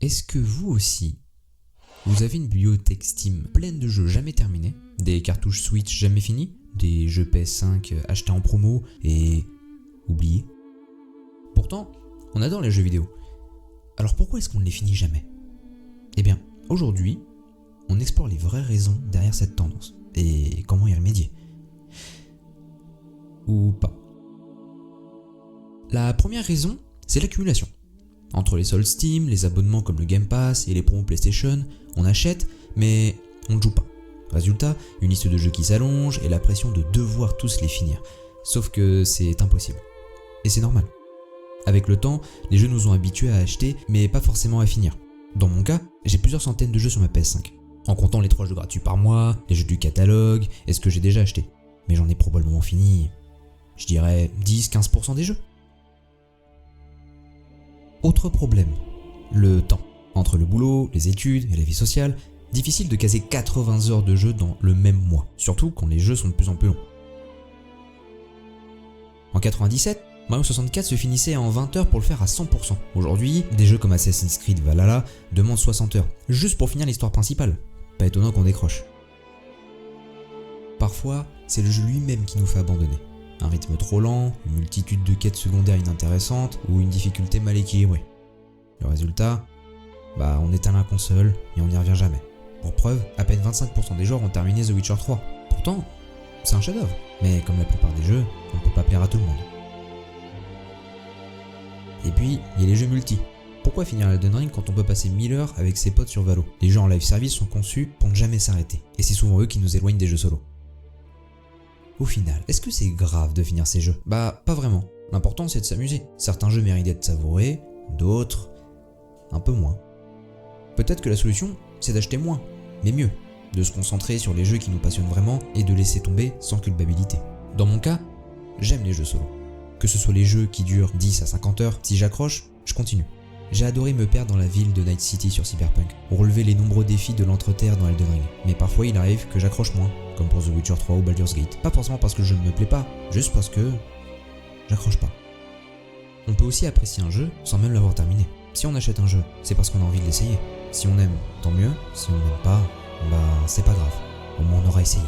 Est-ce que vous aussi, vous avez une bibliothèque Steam pleine de jeux jamais terminés, des cartouches Switch jamais finis, des jeux PS5 achetés en promo et oubliés? Pourtant, on adore les jeux vidéo. Alors pourquoi est-ce qu'on ne les finit jamais? Eh bien, aujourd'hui, on explore les vraies raisons derrière cette tendance et comment y remédier. Ou pas. La première raison, c'est l'accumulation. Entre les soldes Steam, les abonnements comme le Game Pass et les promos PlayStation, on achète, mais on ne joue pas. Résultat, une liste de jeux qui s'allonge et la pression de devoir tous les finir. Sauf que c'est impossible. Et c'est normal. Avec le temps, les jeux nous ont habitués à acheter, mais pas forcément à finir. Dans mon cas, j'ai plusieurs centaines de jeux sur ma PS5. En comptant les 3 jeux gratuits par mois, les jeux du catalogue et ce que j'ai déjà acheté. Mais j'en ai probablement fini, je dirais 10-15% des jeux. Autre problème, le temps. Entre le boulot, les études et la vie sociale, difficile de caser 80 heures de jeu dans le même mois, surtout quand les jeux sont de plus en plus longs. En 97, Mario 64 se finissait en 20 heures pour le faire à 100%. Aujourd'hui, des jeux comme Assassin's Creed Valhalla demandent 60 heures, juste pour finir l'histoire principale. Pas étonnant qu'on décroche. Parfois, c'est le jeu lui-même qui nous fait abandonner. Un rythme trop lent, une multitude de quêtes secondaires inintéressantes ou une difficulté mal équilibrée. Le résultat, on éteint la console et on n'y revient jamais. Pour preuve, à peine 25% des joueurs ont terminé The Witcher 3. Pourtant, c'est un chef-d'œuvre, mais comme la plupart des jeux, on ne peut pas plaire à tout le monde. Et puis, il y a les jeux multi. Pourquoi finir Elden Ring quand on peut passer 1000 heures avec ses potes sur Valo? Les jeux en live service sont conçus pour ne jamais s'arrêter, et c'est souvent eux qui nous éloignent des jeux solo. Au final, est-ce que c'est grave de finir ces jeux? Pas vraiment. L'important c'est de s'amuser. Certains jeux méritent d'être savourés, d'autres, un peu moins. Peut-être que la solution, c'est d'acheter moins, mais mieux. De se concentrer sur les jeux qui nous passionnent vraiment et de laisser tomber sans culpabilité. Dans mon cas, j'aime les jeux solo. Que ce soit les jeux qui durent 10 à 50 heures, si j'accroche, je continue. J'ai adoré me perdre dans la ville de Night City sur Cyberpunk, ou relever les nombreux défis de l'Entreterre dans Elden Ring. Mais parfois il arrive que j'accroche moins, comme pour The Witcher 3 ou Baldur's Gate. Pas forcément parce que le jeu ne me plaît pas, juste parce que j'accroche pas. On peut aussi apprécier un jeu sans même l'avoir terminé. Si on achète un jeu, c'est parce qu'on a envie de l'essayer. Si on aime, tant mieux. Si on n'aime pas, c'est pas grave. Au moins on aura essayé.